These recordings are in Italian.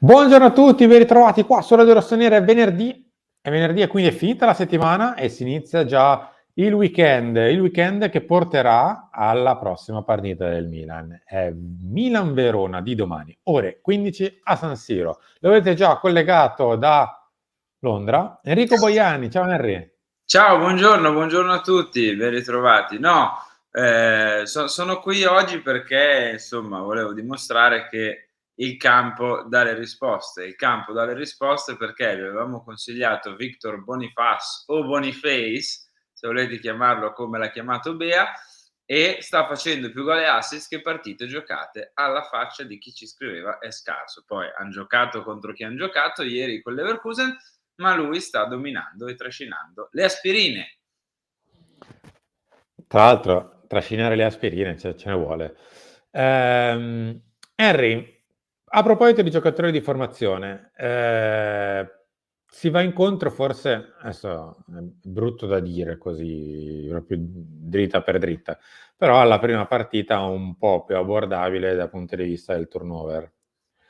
Buongiorno a tutti, ben ritrovati qua su Radio Rossonera. È venerdì e quindi è finita la settimana e si inizia già il weekend che porterà alla prossima partita del Milan. È Milan-Verona di domani, ore 15 a San Siro. Lo avete già collegato da Londra. Enrico Boiani, ciao Henry. Ciao, buongiorno a tutti, ben ritrovati. No, sono qui oggi perché, insomma, volevo dimostrare che il campo dà le risposte. Il campo dà le risposte perché vi avevamo consigliato Victor Boniface o Boniface, se volete chiamarlo come l'ha chiamato Bea, e sta facendo più gol e assist che partite giocate, alla faccia di chi ci scriveva è scarso. Poi han giocato contro chi han giocato, ieri con Leverkusen, ma lui sta dominando e trascinando le aspirine. Tra l'altro, trascinare le aspirine ce ne vuole. Henry, a proposito di giocatori di formazione, si va incontro forse, adesso è brutto da dire così, proprio dritta per dritta, però alla prima partita un po' più abbordabile dal punto di vista del turnover.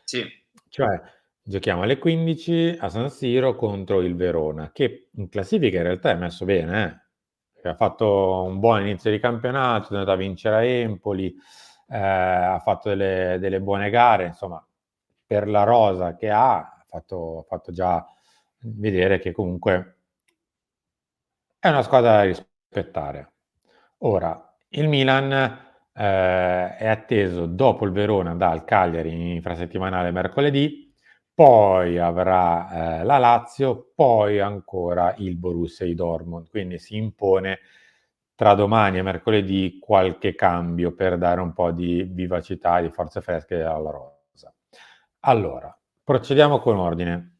Sì, Cioè, giochiamo alle 15 a San Siro contro il Verona, che in classifica in realtà è messo bene, che ha fatto un buon inizio di campionato, è andato a vincere a Empoli, ha fatto delle buone gare, insomma, per la rosa che ha fatto già vedere che comunque è una squadra da rispettare. Ora, il Milan è atteso dopo il Verona dal Cagliari in infrasettimanale mercoledì, poi avrà la Lazio, poi ancora il Borussia di Dortmund. Quindi si impone tra domani e mercoledì qualche cambio per dare un po' di vivacità, di forze fresche alla rosa. Allora, procediamo con ordine,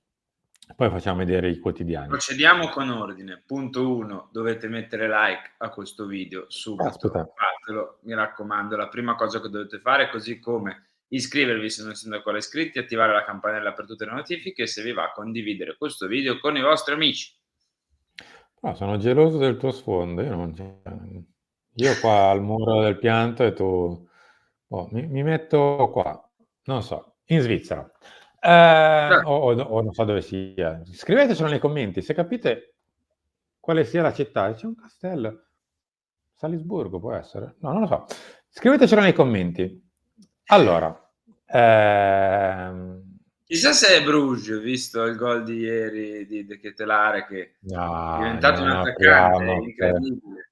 poi facciamo vedere i quotidiani. procediamo con ordine. Punto 1, dovete mettere like a questo video subito. Aspetta. Fatelo, mi raccomando, la prima cosa che dovete fare, così come iscrivervi se non siete ancora iscritti, attivare la campanella per tutte le notifiche e se vi va condividere questo video con i vostri amici. No, sono geloso del tuo sfondo. Io qua al muro del pianto e tu mi metto qua, non so, in Svizzera. O non so dove sia. Scrivetecelo nei commenti se capite quale sia la città. C'è un castello. Salisburgo può essere? No, non lo so. Scrivetecelo nei commenti. Allora, Chissà se è Bruges, visto il gol di ieri di De Ketelaere, che è no, diventato un attaccante incredibile, non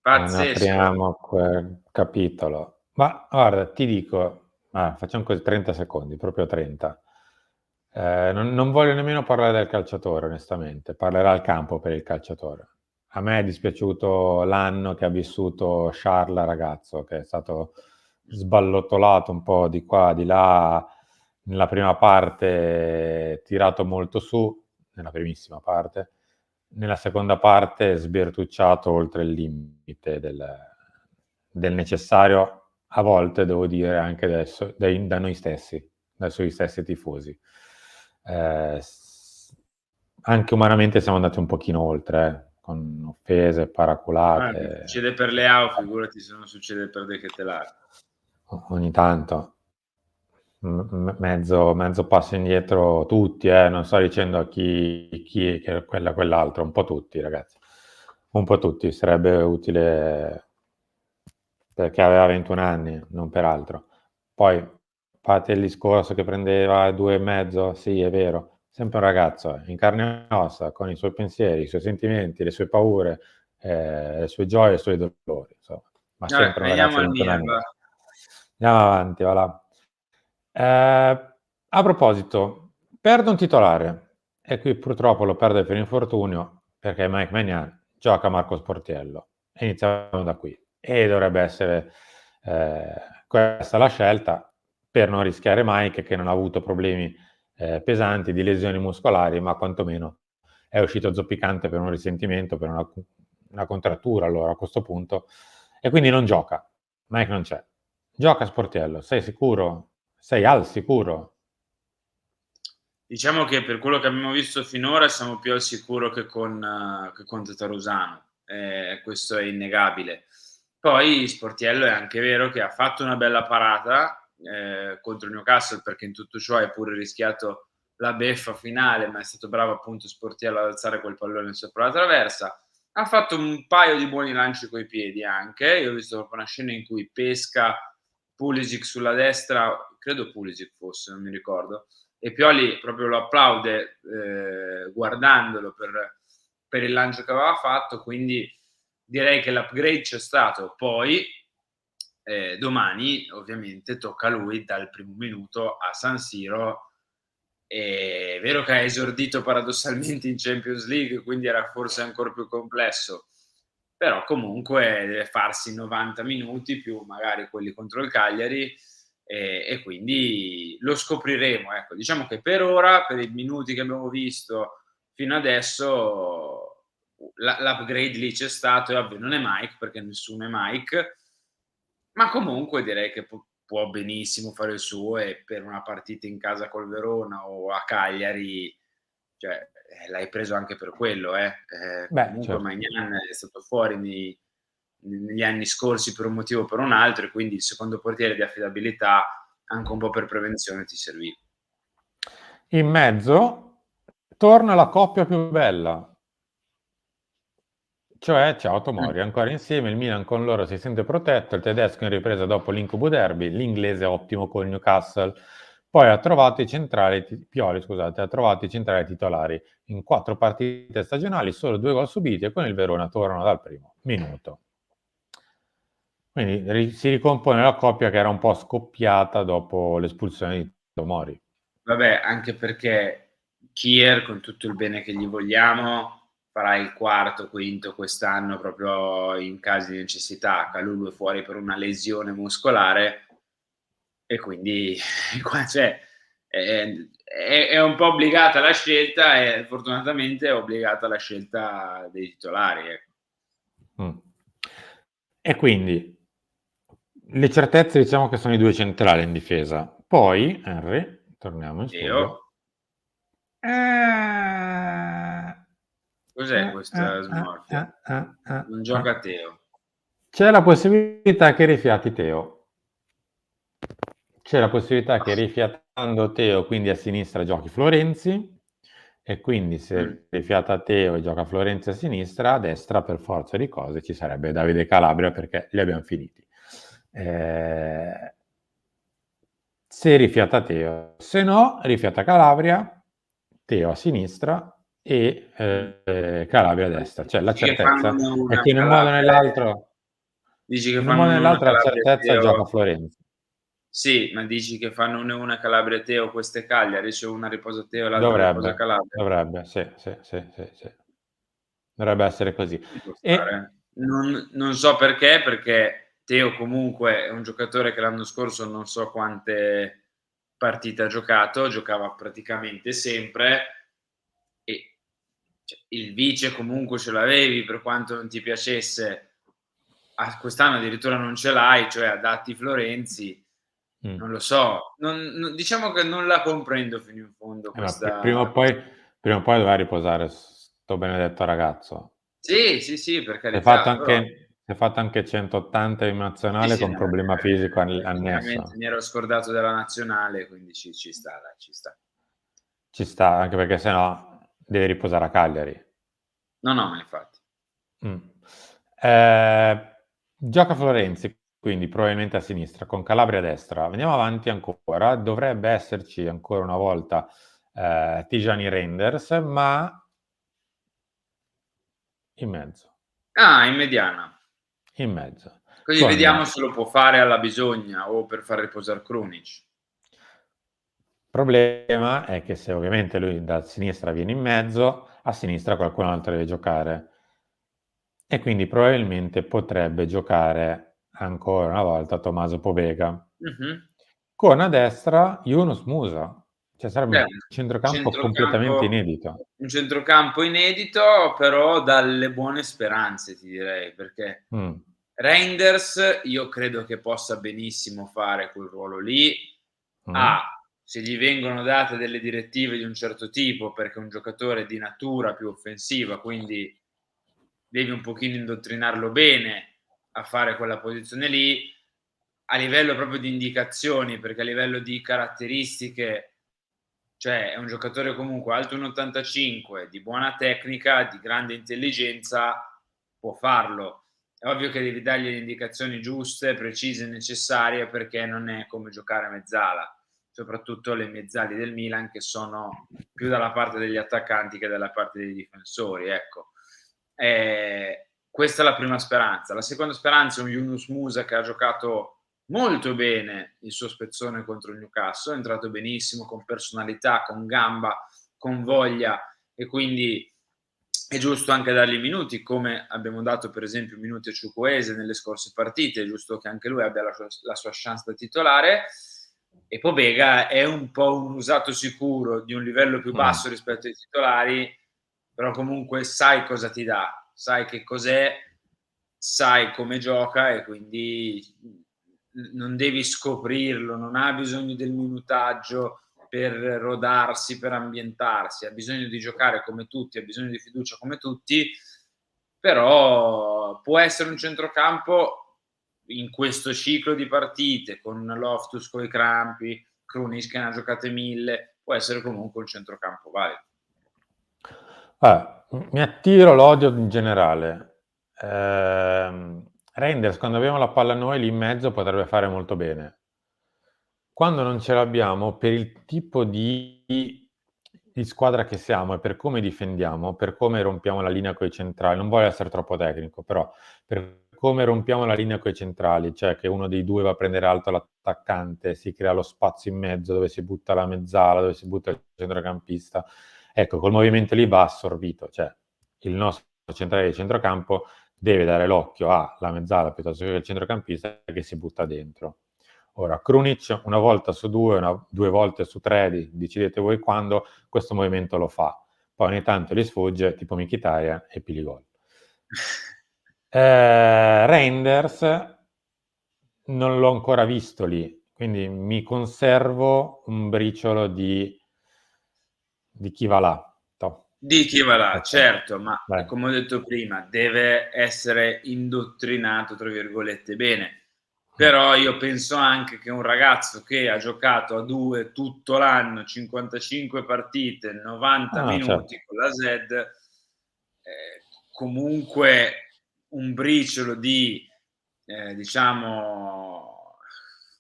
pazzesco. apriamo quel capitolo. Ma guarda, ti dico, facciamo così 30 secondi, proprio 30. Non voglio nemmeno parlare del calciatore, onestamente. Parlerà il campo per il calciatore. A me è dispiaciuto l'anno che ha vissuto Charles ragazzo, che è stato sballottolato un po' di qua, di là, nella prima parte tirato molto su, nella primissima parte, nella seconda parte sbertucciato oltre il limite del necessario, a volte devo dire anche adesso, da noi stessi, dai suoi stessi tifosi. Anche umanamente siamo andati un pochino oltre, con offese, Se paraculate. succede per Leao, figurati se non succede per De Ketelaere. Ogni tanto mezzo passo indietro tutti, non sto dicendo chi che quell'altro, un po' tutti ragazzi, un po' tutti, sarebbe utile perché aveva 21 anni, non per altro. Poi fate il discorso che prendeva 2,5, sì è vero, sempre un ragazzo, in carne e ossa, con i suoi pensieri, i suoi sentimenti, le sue paure, le sue gioie, i suoi dolori, insomma, ma Vabbè, sempre un veniamo ragazzo di al 21 Milan, anni. va. Andiamo avanti, va là. A proposito, perde un titolare e qui purtroppo lo perde per infortunio perché Mike Maignan gioca a Marco Sportiello. E iniziamo da qui. E dovrebbe essere questa la scelta per non rischiare Mike, che non ha avuto problemi pesanti di lesioni muscolari, ma quantomeno è uscito zoppicante per un risentimento, per una contrattura allora a questo punto, e quindi non gioca. Mike non c'è. Gioca Sportiello, sei sicuro? Sei al sicuro? Diciamo che per quello che abbiamo visto finora siamo più al sicuro che con Tatarusano, questo è innegabile. Poi Sportiello è anche vero che ha fatto una bella parata contro il Newcastle, perché in tutto ciò hai pure rischiato la beffa finale, ma è stato bravo appunto Sportiello ad alzare quel pallone sopra la traversa. Ha fatto un paio di buoni lanci coi piedi anche. Io ho visto proprio una scena in cui pesca Pulisic sulla destra, credo Pulisic fosse, non mi ricordo, e Pioli proprio lo applaude guardandolo per il lancio che aveva fatto, quindi direi che l'upgrade c'è stato. Poi domani ovviamente tocca a lui dal primo minuto a San Siro. È vero che ha esordito paradossalmente in Champions League, quindi era forse ancora più complesso, però comunque deve farsi 90 minuti più magari quelli contro il Cagliari, e quindi lo scopriremo. Ecco, diciamo che per ora, per i minuti che abbiamo visto fino adesso, l'upgrade lì c'è stato. È ovvio, non è Mike, perché nessuno è Mike, ma comunque direi che può benissimo fare il suo, e per una partita in casa col Verona o a Cagliari, cioè, l'hai preso anche per quello, Beh, comunque certo. Maignan è stato fuori negli anni scorsi per un motivo o per un altro, e quindi il secondo portiere di affidabilità, anche un po' per prevenzione, ti serviva. In mezzo torna la coppia più bella, cioè ciao Tomori, ancora insieme, il Milan con loro si sente protetto, il tedesco in ripresa dopo l'incubo derby, l'inglese ottimo col Newcastle, poi ha trovato i centrali, Pioli scusate, ha trovato i centrali titolari in 4 partite stagionali, solo 2 gol subiti, e con il Verona tornano dal primo minuto. Quindi si ricompone la coppia che era un po' scoppiata dopo l'espulsione di Tomori. Vabbè, anche perché Kier, con tutto il bene che gli vogliamo, farà il quarto, quinto quest'anno proprio in casi di necessità. Kalulu è fuori per una lesione muscolare, e quindi qua cioè, è un po' obbligata la scelta, e fortunatamente è obbligata la scelta dei titolari, ecco. Mm. E quindi le certezze diciamo che sono i 2 centrali in difesa. Poi, Henry, torniamo in Teo, studio. Eh, cos'è questa smorfia? Non eh. gioca Teo. C'è la possibilità che rifiati Teo. C'è la possibilità che rifiatando Teo, quindi a sinistra, giochi Florenzi, e quindi Mh. se rifiata Teo e gioca Florenzi a sinistra, a destra per forza di cose ci sarebbe Davide Calabria, perché li abbiamo finiti. Se rifiata Teo, se no rifiata Calabria, Teo a sinistra e Calabria a destra. Cioè la Dici che fanno certezza è 1-1 che in un modo o Calabria, nell'altro, dici che in un fanno modo o 1-1 nell'altro la Calabria e certezza gioca Teo. Florenzi. Sì, ma dici che fanno 1-1 Calabria e Teo, queste Cagliari, cioè una riposa Teo e l'altra riposa Calabria? Dovrebbe, sì, sì, sì, sì, sì. Dovrebbe essere così. Ci può E stare. Non so perché Teo comunque è un giocatore che l'anno scorso non so quante partite ha giocato, giocava praticamente sempre, e cioè, il vice comunque ce l'avevi, per quanto non ti piacesse. Quest'anno addirittura non ce l'hai, cioè adatti Florenzi. mh. Non lo so, diciamo che non la comprendo fino in fondo Ma questa. prima o poi doveva riposare 'sto benedetto ragazzo. Sì, sì, sì, per Si carità, però è fatto anche 180 in sì, nazionale sì, con no, problema fisico veramente annesso. mi ero scordato della nazionale, quindi ci sta, dai, ci sta. Ci sta, anche perché se no deve riposare a Cagliari. No, no, ma infatti. Mh. Ehm, Gioca Florenzi, quindi probabilmente a sinistra, con Calabria a destra. Andiamo avanti ancora, dovrebbe esserci ancora una volta, Tijani Reinders, ma in mezzo, Ah, in mediana. in mezzo, Così vediamo con se lo può fare alla bisogna o per far riposar Krunic. problema è che se ovviamente lui da sinistra viene in mezzo, a sinistra qualcun altro deve giocare. E quindi probabilmente potrebbe giocare ancora una volta Tommaso Pobega. Mh-mh. Con a destra Yunus Musa, cioè sarebbe Beh, un centrocampo completamente inedito. un centrocampo inedito, però dalle buone speranze, ti direi, perché Mh, Reinders io credo che possa benissimo fare quel ruolo lì. mh, Se gli vengono date delle direttive di un certo tipo, perché è un giocatore di natura più offensiva, quindi devi un pochino indottrinarlo bene a fare quella posizione lì. A livello proprio di indicazioni, perché a livello di caratteristiche Cioè è un giocatore comunque alto 1,85, di buona tecnica, di grande intelligenza, può farlo. È ovvio che devi dargli le indicazioni giuste, precise e necessarie, perché non è come giocare a mezzala, soprattutto le mezzali del Milan che sono più dalla parte degli attaccanti che dalla parte dei difensori, ecco. Questa è la prima speranza. La seconda speranza è un Yunus Musah che ha giocato molto bene il suo spezzone contro il Newcastle, è entrato benissimo, con personalità, con gamba, con voglia, e quindi è giusto anche dargli minuti, come abbiamo dato per esempio minuti a Chukwueze nelle scorse partite, è giusto che anche lui abbia la sua chance da titolare. E Pobega è un po' un usato sicuro, di un livello più basso rispetto ai titolari, però comunque sai cosa ti dà, sai che cos'è, sai come gioca, e quindi non devi scoprirlo, non ha bisogno del minutaggio per rodarsi, per ambientarsi, ha bisogno di giocare come tutti, ha bisogno di fiducia come tutti, però può essere un centrocampo in questo ciclo di partite, con Loftus coi crampi, Krunic che ne ha giocate 1000, può essere comunque un centrocampo valido. Mi attiro l'odio in generale. Reinders, quando abbiamo la palla noi lì in mezzo, potrebbe fare molto bene. Quando non ce l'abbiamo, per il tipo di squadra che siamo e per come difendiamo, per come rompiamo la linea coi centrali, non voglio essere troppo tecnico, però per come rompiamo la linea coi centrali, cioè che uno dei due va a prendere alto l'attaccante, si crea lo spazio in mezzo dove si butta la mezzala, dove si butta il centrocampista. Ecco, col movimento lì va assorbito, cioè il nostro centrale di centrocampo deve dare l'occhio alla mezzala piuttosto che al centrocampista che si butta dentro. Ora, Krunic una volta su due, due volte su tre, decidete voi quando, questo movimento lo fa. Poi ogni tanto gli sfugge, tipo Mkhitaryan, e pigli gol. Reinders non l'ho ancora visto lì, quindi mi conservo un briciolo di chi va là. Di chi va là, Okay. certo, ma Vai. come ho detto prima, deve essere indottrinato, tra virgolette, bene. Però io penso anche che un ragazzo che ha giocato a 2 tutto l'anno, 55 partite, 90 Ah, certo. minuti con la Z, comunque un briciolo di, diciamo,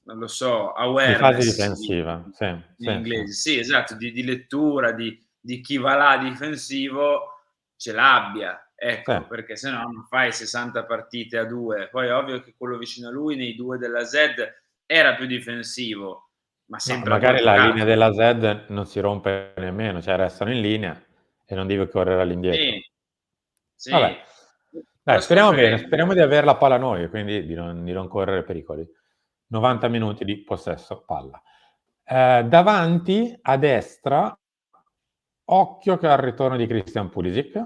non lo so, Di fase awareness difensiva, sì, in sì, sì. inglese. Sì, esatto, di lettura, di chi va là difensivo, ce l'abbia, Sì. ecco, perché se no non fai 60 partite a 2. Poi è ovvio che quello vicino a lui, nei 2 della Z, era più difensivo, ma Ma sempre a 2 magari la linea giocato. della Z non si rompe nemmeno, cioè restano in linea e non devi correre Sì, all'indietro. Vabbè, sì, dai, lo speriamo bene, scopriremo. speriamo di aver la palla noi, quindi di non correre pericoli. 90 minuti di possesso palla. Davanti a destra, occhio che ha il ritorno di Christian Pulisic,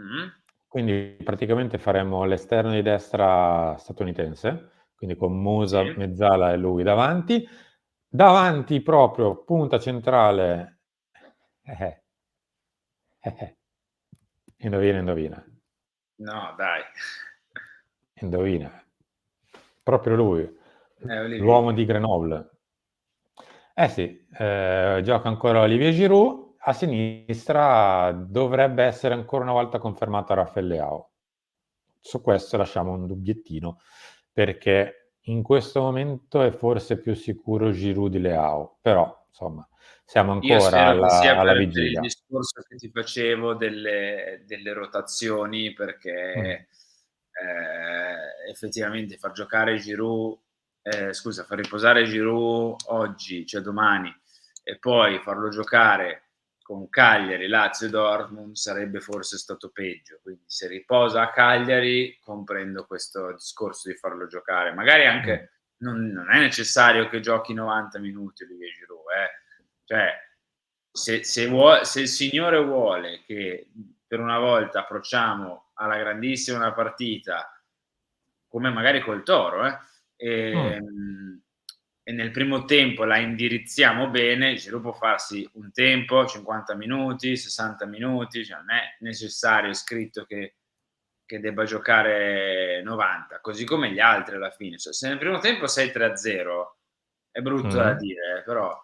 Mh, quindi praticamente faremo l'esterno di destra statunitense, quindi con Musa, sì. Mezzala e lui davanti. Davanti proprio, punta centrale, eh, eh. Indovina, indovina. No, dai. Indovina. Proprio lui, Olivier l'uomo di Giroud. Grenoble. Eh sì, gioca ancora Olivier Giroud, a sinistra dovrebbe essere ancora una volta confermato Rafael Leao. Su questo lasciamo un dubbiettino, perché in questo momento è forse più sicuro Giroud di Leao, però insomma siamo Io ancora spero che sia alla per il vigilia. discorso che ti facevo delle rotazioni, Mh. perché, effettivamente far giocare Giroud, scusa, far riposare Giroud oggi, cioè domani, e poi farlo giocare con Cagliari, Lazio e Dortmund sarebbe forse stato peggio. Quindi se riposa a Cagliari comprendo questo discorso di farlo giocare. Magari Mh. anche non è necessario che giochi 90 minuti Olivier Giroud, cioè se il Signore vuole che per una volta approcciamo alla grandissima una partita, come magari col Toro, Mh. e nel primo tempo la indirizziamo bene, Giroud può farsi un tempo, 50 minuti, 60 minuti, cioè non è necessario, è scritto che debba giocare 90, così come gli altri alla fine. Cioè, se nel primo tempo sei 3-0, è brutto da Mh. dire, però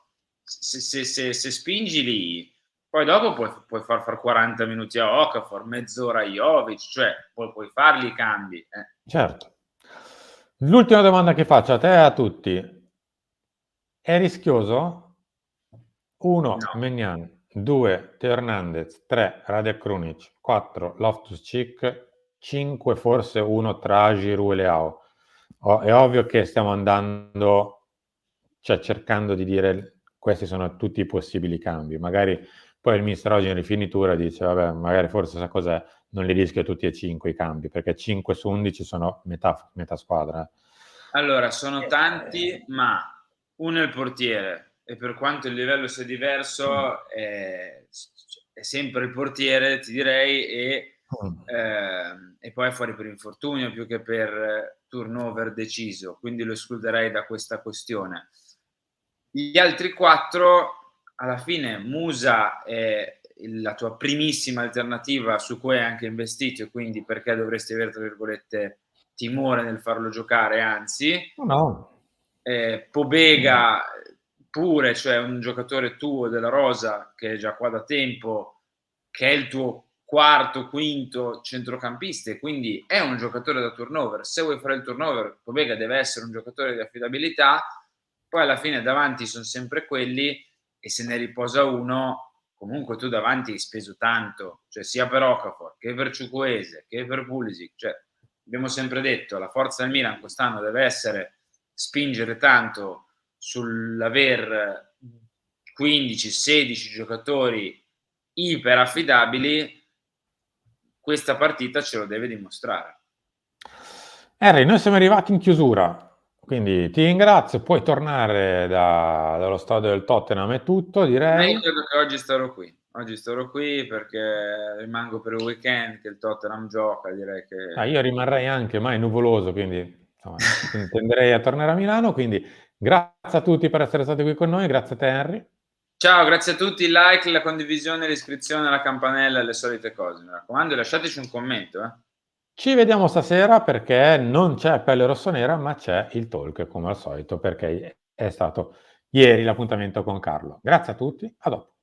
se spingi lì, poi dopo puoi far 40 minuti a Okafor, mezz'ora a Jovic, cioè puoi farli i cambi. Certo. L'ultima domanda che faccio a te e a tutti. È rischioso? 1 No. Maignan, 2 Teo Hernandez, 3 Radek Krunic, 4 Loftus-Cheek, 5 forse uno tra Giroud e Leao. È ovvio che stiamo andando, cioè cercando di dire questi sono tutti i possibili cambi. Magari poi il mister oggi in rifinitura dice vabbè, magari forse sa cos'è, non li rischio tutti e 5 i cambi, perché 5 su 11 sono metà squadra. Allora, sono tanti, ma uno è il portiere e per quanto il livello sia diverso è sempre il portiere, ti direi, e poi è fuori per infortunio più che per turnover deciso, quindi lo escluderei da questa questione. Gli altri 4, alla fine Musa è la tua primissima alternativa su cui hai anche investito e quindi perché dovresti avere, tra virgolette, timore nel farlo giocare, anzi. No. Pobega pure, cioè un giocatore tuo della rosa che è già qua da tempo, che è il tuo quarto, quinto centrocampista e quindi è un giocatore da turnover. Se vuoi fare il turnover, Pobega deve essere un giocatore di affidabilità, poi alla fine davanti sono sempre quelli e se ne riposa uno, comunque tu davanti hai speso tanto, cioè sia per Okafor che per Ciukwueze che per Pulisic, cioè abbiamo sempre detto la forza del Milan quest'anno deve essere spingere tanto sull'aver 15-16 giocatori iper affidabili. Questa partita ce lo deve dimostrare. Harry, noi siamo arrivati in chiusura, quindi ti ringrazio, puoi tornare dallo stadio del Tottenham e tutto, Ma io direi. credo che oggi starò qui perché rimango per il weekend che il Tottenham gioca, direi che. Io rimarrei anche, ma è nuvoloso, quindi insomma, tenderei a tornare a Milano, quindi grazie a tutti per essere stati qui con noi, grazie a te Henry. Ciao, grazie a tutti, il like, la condivisione, l'iscrizione, la campanella e le solite cose. Mi raccomando, lasciateci un commento. Ci vediamo stasera perché non c'è pelle rossonera, ma c'è il talk come al solito, perché è stato ieri l'appuntamento con Carlo. Grazie a tutti, a dopo.